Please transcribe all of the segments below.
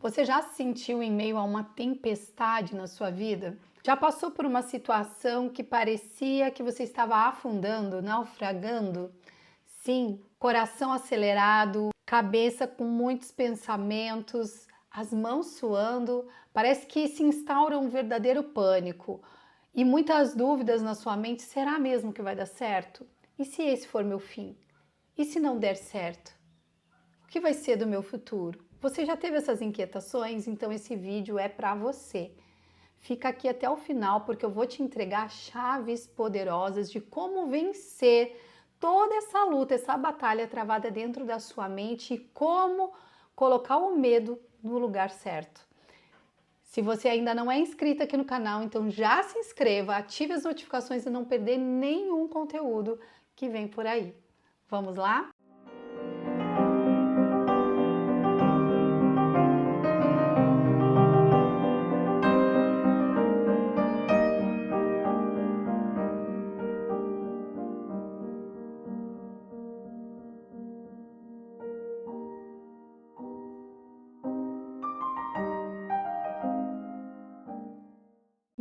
Você já se sentiu em meio a uma tempestade na sua vida? Já passou por uma situação que parecia que você estava afundando, naufragando? Sim, coração acelerado, cabeça com muitos pensamentos, as mãos suando, parece que se instaura um verdadeiro pânico e muitas dúvidas na sua mente: será mesmo que vai dar certo? E se esse for meu fim? E se não der certo? O que vai ser do meu futuro? Você já teve essas inquietações? Então esse vídeo é para você. Fica aqui até o final porque eu vou te entregar chaves poderosas de como vencer toda essa luta, essa batalha travada dentro da sua mente e como colocar o medo no lugar certo. Se você ainda não é inscrito aqui no canal, então já se inscreva, ative as notificações e não perder nenhum conteúdo que vem por aí. Vamos lá?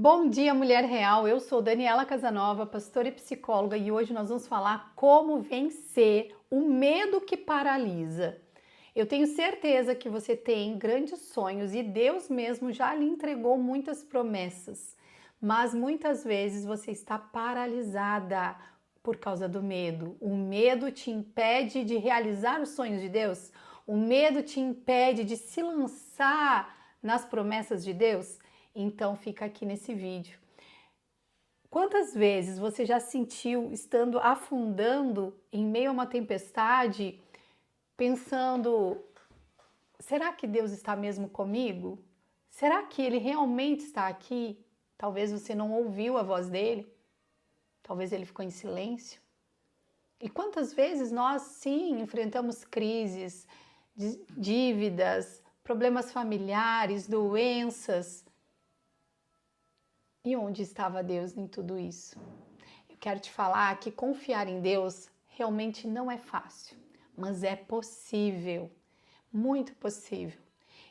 Bom dia, mulher real. Eu sou Daniela Casanova, pastora e psicóloga, e hoje nós vamos falar como vencer o medo que paralisa. Eu tenho certeza que você tem grandes sonhos e Deus mesmo já lhe entregou muitas promessas, mas muitas vezes você está paralisada por causa do medo. O medo te impede de realizar os sonhos de Deus, o medo te impede de se lançar nas promessas de Deus. Então fica aqui nesse vídeo. Quantas vezes você já sentiu estando afundando em meio a uma tempestade, pensando: será que Deus está mesmo comigo? Será que Ele realmente está aqui? Talvez você não ouviu a voz dele, talvez ele ficou em silêncio. E quantas vezes nós sim enfrentamos crises, dívidas, problemas familiares, doenças. E onde estava Deus em tudo isso? Eu quero te falar que confiar em Deus realmente não é fácil, mas é possível, muito possível.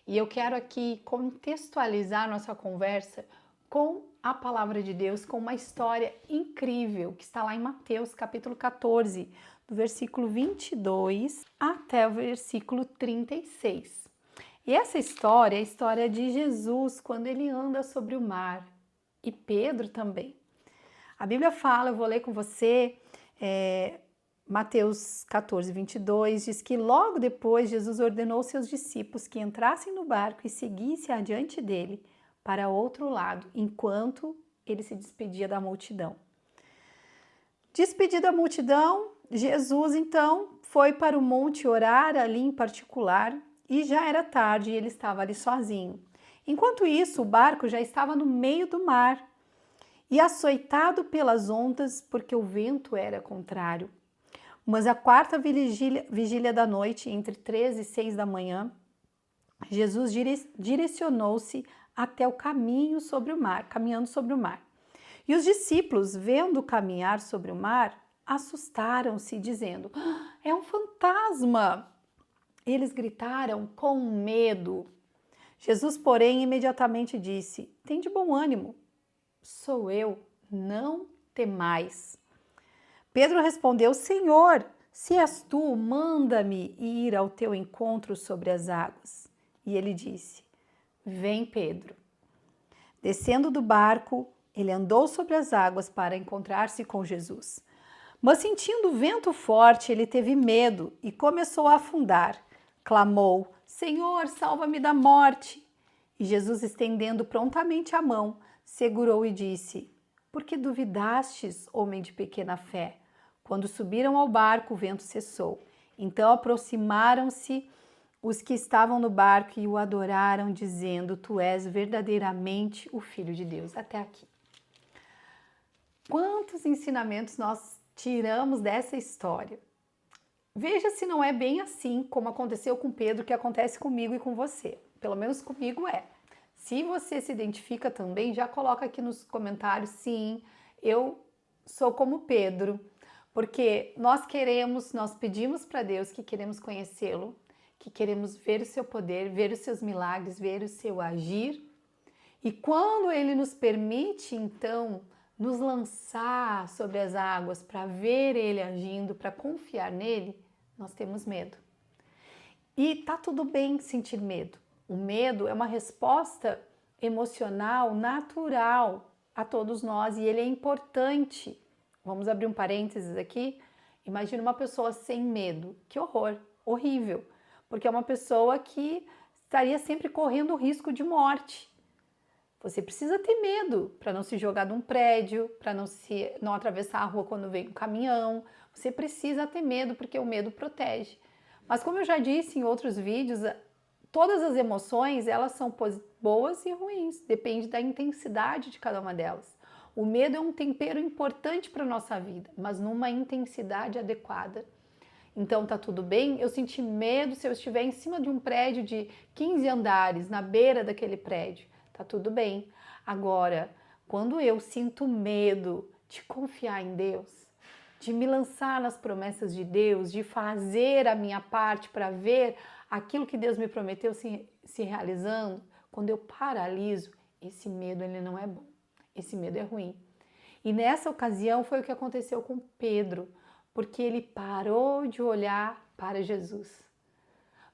E eu quero aqui contextualizar nossa conversa com a palavra de Deus, com uma história incrível que está lá em Mateus capítulo 14, do versículo 22 até o versículo 36. E essa história é a história de Jesus quando ele anda sobre o mar. E Pedro também. A Bíblia fala, eu vou ler com você, Mateus 14, 22, diz que logo depois Jesus ordenou aos seus discípulos que entrassem no barco e seguissem adiante dele para outro lado, enquanto ele se despedia da multidão. Despedido da multidão, Jesus então foi para o monte orar ali em particular e já era tarde e ele estava ali sozinho. Enquanto isso, o barco já estava no meio do mar e açoitado pelas ondas, porque o vento era contrário. Mas a quarta vigília da noite, entre 3 e 6 da manhã, Jesus direcionou-se até o caminho sobre o mar, caminhando sobre o mar. E os discípulos, vendo caminhar sobre o mar, assustaram-se, dizendo: é um fantasma! Eles gritaram com medo. Jesus, porém, imediatamente disse: tende bom ânimo, sou eu, não temais. Pedro respondeu: Senhor, se és tu, manda-me ir ao teu encontro sobre as águas. E ele disse: vem, Pedro. Descendo do barco, ele andou sobre as águas para encontrar-se com Jesus. Mas sentindo o vento forte, ele teve medo e começou a afundar. Clamou: Senhor, salva-me da morte. E Jesus, estendendo prontamente a mão, segurou e disse: por que duvidastes, homem de pequena fé? Quando subiram ao barco, o vento cessou. Então aproximaram-se os que estavam no barco e o adoraram, dizendo: tu és verdadeiramente o Filho de Deus. Até aqui. Quantos ensinamentos nós tiramos dessa história? Veja se não é bem assim como aconteceu com Pedro, que acontece comigo e com você. Pelo menos comigo é. Se você se identifica também, já coloca aqui nos comentários: sim, eu sou como Pedro. Porque nós pedimos para Deus que queremos conhecê-lo, que queremos ver o seu poder, ver os seus milagres, ver o seu agir. E quando ele nos permite, então, nos lançar sobre as águas para ver ele agindo, para confiar nele, nós temos medo. E tá tudo bem sentir medo. O medo é uma resposta emocional natural a todos nós e ele é importante. Vamos abrir um parênteses aqui. Imagina uma pessoa sem medo. Que horror, horrível. Porque é uma pessoa que estaria sempre correndo o risco de morte. Você precisa ter medo para não se jogar de um prédio, para não atravessar a rua quando vem um caminhão. Você precisa ter medo porque o medo protege. Mas como eu já disse em outros vídeos, todas as emoções elas são boas e ruins, depende da intensidade de cada uma delas. O medo é um tempero importante para a nossa vida, mas numa intensidade adequada. Então tá tudo bem eu sentir medo se eu estiver em cima de um prédio de 15 andares, na beira daquele prédio. Tá tudo bem. Agora, quando eu sinto medo de confiar em Deus, de me lançar nas promessas de Deus, de fazer a minha parte para ver aquilo que Deus me prometeu se realizando, quando eu paraliso, esse medo ele não é bom. Esse medo é ruim. E nessa ocasião foi o que aconteceu com Pedro, porque ele parou de olhar para Jesus.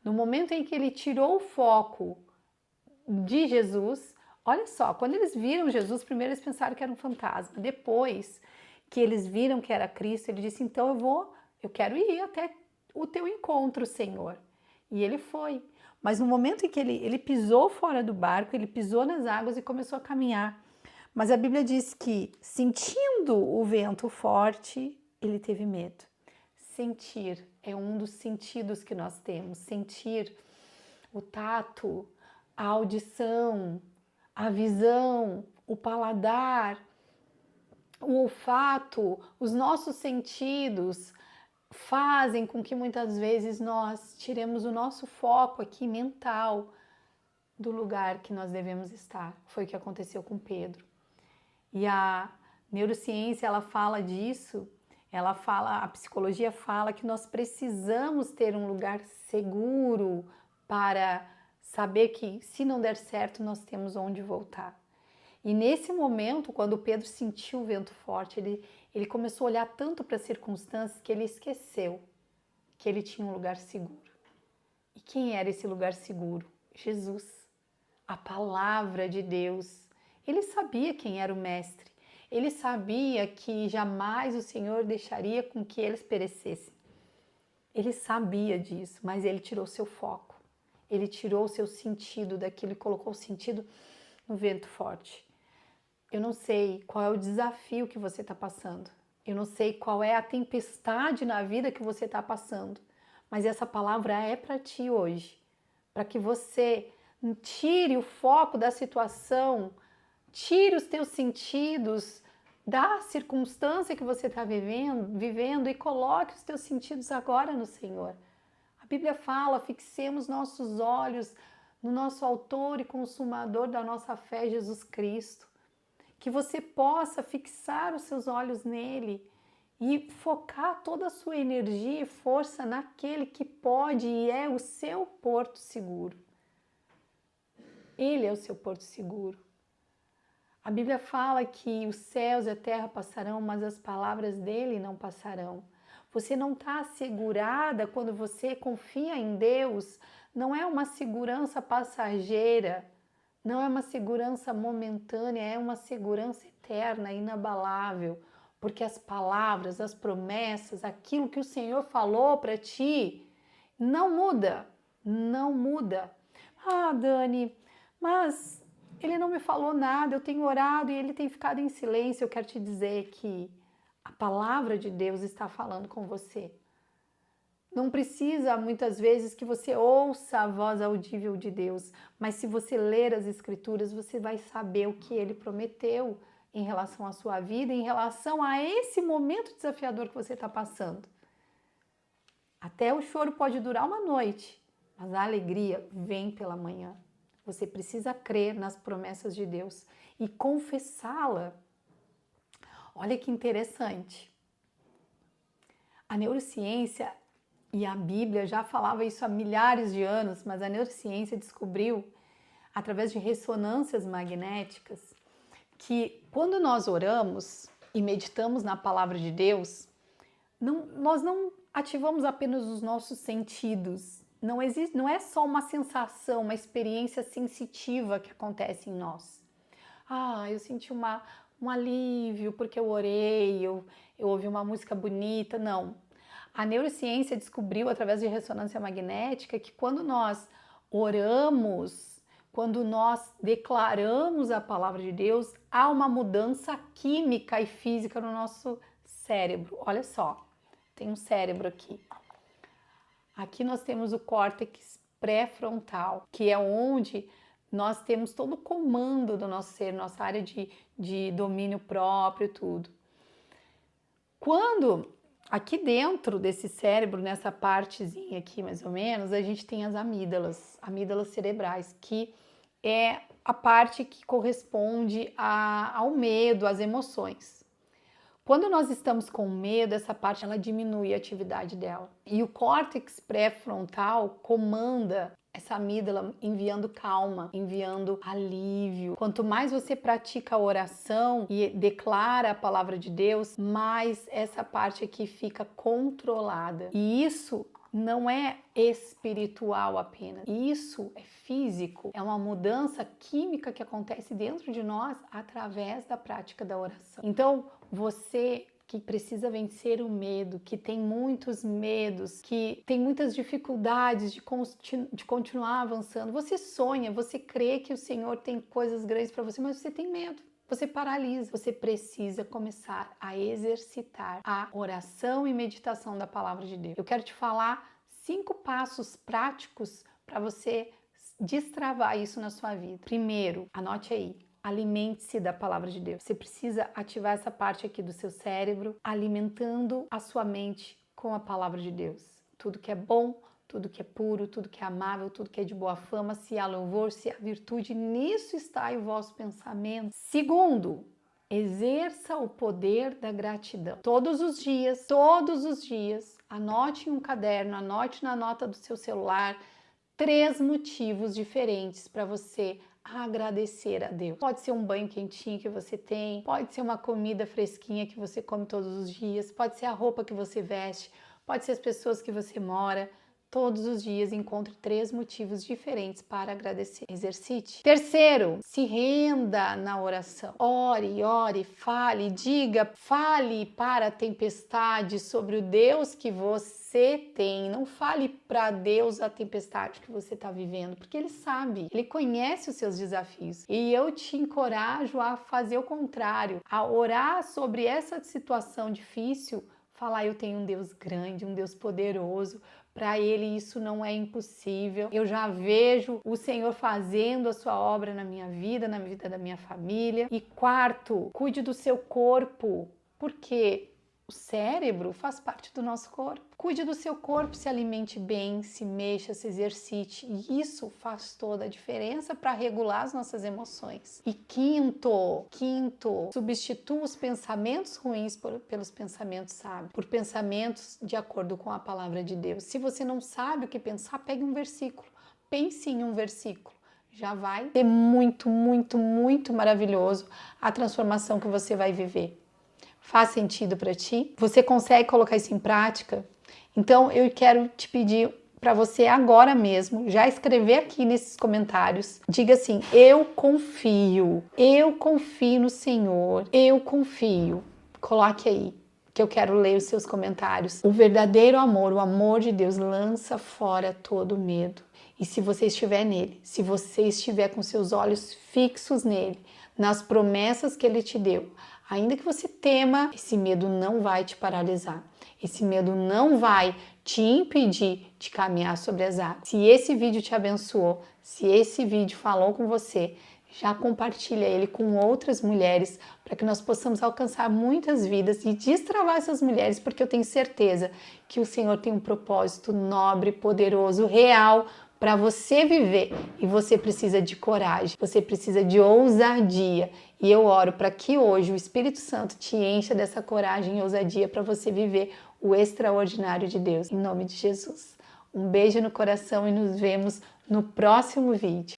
No momento em que ele tirou o foco de Jesus, olha só, quando eles viram Jesus, primeiro eles pensaram que era um fantasma. Depois que eles viram que era Cristo, ele disse: então eu quero ir até o teu encontro, Senhor. E ele foi. Mas no momento em que ele pisou fora do barco, ele pisou nas águas e começou a caminhar. Mas a Bíblia diz que, sentindo o vento forte, ele teve medo. Sentir é um dos sentidos que nós temos. Sentir o tato, a audição, a visão, o paladar, o olfato, os nossos sentidos fazem com que muitas vezes nós tiremos o nosso foco aqui mental do lugar que nós devemos estar. Foi o que aconteceu com Pedro. E a neurociência, ela fala disso, a psicologia fala que nós precisamos ter um lugar seguro para saber que se não der certo, nós temos onde voltar. E nesse momento, quando Pedro sentiu o vento forte, ele começou a olhar tanto para as circunstâncias que ele esqueceu que ele tinha um lugar seguro. E quem era esse lugar seguro? Jesus, a palavra de Deus. Ele sabia quem era o mestre. Ele sabia que jamais o Senhor deixaria com que eles perecessem. Ele sabia disso, mas ele tirou seu foco. Ele tirou o seu sentido daquilo e colocou o sentido no vento forte. Eu não sei qual é o desafio que você está passando. Eu não sei qual é a tempestade na vida que você está passando. Mas essa palavra é para ti hoje. Para que você tire o foco da situação, tire os teus sentidos da circunstância que você está vivendo e coloque os teus sentidos agora no Senhor. A Bíblia fala, fixemos nossos olhos no nosso autor e consumador da nossa fé, Jesus Cristo. Que você possa fixar os seus olhos nele e focar toda a sua energia e força naquele que pode e é o seu porto seguro. Ele é o seu porto seguro. A Bíblia fala que os céus e a terra passarão, mas as palavras dele não passarão. Você não está assegurada quando você confia em Deus, não é uma segurança passageira, não é uma segurança momentânea, é uma segurança eterna, inabalável, porque as palavras, as promessas, aquilo que o Senhor falou para ti, não muda, não muda. Ah, Dani, mas ele não me falou nada, eu tenho orado e ele tem ficado em silêncio. Eu quero te dizer que a palavra de Deus está falando com você. Não precisa muitas vezes que você ouça a voz audível de Deus, mas se você ler as Escrituras, você vai saber o que ele prometeu em relação à sua vida, em relação a esse momento desafiador que você está passando. Até o choro pode durar uma noite, mas a alegria vem pela manhã. Você precisa crer nas promessas de Deus e confessá-la. Olha que interessante. A neurociência E a Bíblia já falava isso há milhares de anos, mas a neurociência descobriu, através de ressonâncias magnéticas, que quando nós oramos e meditamos na palavra de Deus, nós não ativamos apenas os nossos sentidos. Não é só uma sensação, uma experiência sensitiva que acontece em nós. Eu senti um alívio porque eu orei, eu ouvi uma música bonita. Não. A neurociência descobriu, através de ressonância magnética, que quando nós oramos, quando nós declaramos a palavra de Deus, há uma mudança química e física no nosso cérebro. Olha só, tem um cérebro aqui. Aqui nós temos o córtex pré-frontal, que é onde nós temos todo o comando do nosso ser, nossa área de domínio próprio, tudo. Quando aqui dentro desse cérebro, nessa partezinha aqui mais ou menos, a gente tem as amígdalas cerebrais, que é a parte que corresponde ao medo, às emoções. Quando nós estamos com medo, essa parte ela diminui a atividade dela. E o córtex pré-frontal comanda essa amígdala enviando calma, enviando alívio. Quanto mais você pratica a oração e declara a palavra de Deus, mais essa parte aqui fica controlada. E isso não é espiritual apenas, isso é físico, é uma mudança química que acontece dentro de nós através da prática da oração. Então, você que precisa vencer o medo, que tem muitos medos, que tem muitas dificuldades de continuar avançando, você sonha, você crê que o Senhor tem coisas grandes para você, mas você tem medo. Você paralisa, você precisa começar a exercitar a oração e meditação da palavra de Deus. Eu quero te falar 5 passos práticos para você destravar isso na sua vida. Primeiro, anote aí, alimente-se da palavra de Deus. Você precisa ativar essa parte aqui do seu cérebro, alimentando a sua mente com a palavra de Deus. Tudo que é bom, tudo que é puro, tudo que é amável, tudo que é de boa fama, se há louvor, se há virtude, nisso está o vosso pensamento. Segundo, exerça o poder da gratidão. Todos os dias, anote em um caderno, anote na nota do seu celular 3 motivos diferentes para você agradecer a Deus. Pode ser um banho quentinho que você tem, pode ser uma comida fresquinha que você come todos os dias, pode ser a roupa que você veste, pode ser as pessoas que você mora. Todos os dias encontre 3 motivos diferentes para agradecer. Exercite. Terceiro, se renda na oração. Ore, fale para a tempestade sobre o Deus que você tem. Não fale para Deus a tempestade que você está vivendo, porque Ele sabe, Ele conhece os seus desafios. E eu te encorajo a fazer o contrário, a orar sobre essa situação difícil, falar: eu tenho um Deus grande, um Deus poderoso. Para Ele isso não é impossível. Eu já vejo o Senhor fazendo a sua obra na minha vida da minha família. E quarto, cuide do seu corpo, porque o cérebro faz parte do nosso corpo. Cuide do seu corpo, se alimente bem, se mexa, se exercite. E isso faz toda a diferença para regular as nossas emoções. E quinto, substitua os pensamentos ruins pelos pensamentos sábios, por pensamentos de acordo com a palavra de Deus. Se você não sabe o que pensar, pegue um versículo. Pense em um versículo. Já vai ser muito, muito, muito maravilhoso a transformação que você vai viver. Faz sentido para ti? Você consegue colocar isso em prática? Então eu quero te pedir para você agora mesmo já escrever aqui nesses comentários. Diga assim: eu confio no Senhor, eu confio. Coloque aí, que eu quero ler os seus comentários. O verdadeiro amor, o amor de Deus lança fora todo medo. E se você estiver nele, se você estiver com seus olhos fixos nele, nas promessas que ele te deu, ainda que você tema, esse medo não vai te paralisar. Esse medo não vai te impedir de caminhar sobre as águas. Se esse vídeo te abençoou, se esse vídeo falou com você, já compartilha ele com outras mulheres para que nós possamos alcançar muitas vidas e destravar essas mulheres, porque eu tenho certeza que o Senhor tem um propósito nobre, poderoso, real para você viver, e você precisa de coragem, você precisa de ousadia, e eu oro para que hoje o Espírito Santo te encha dessa coragem e ousadia para você viver o extraordinário de Deus, em nome de Jesus. Um beijo no coração e nos vemos no próximo vídeo.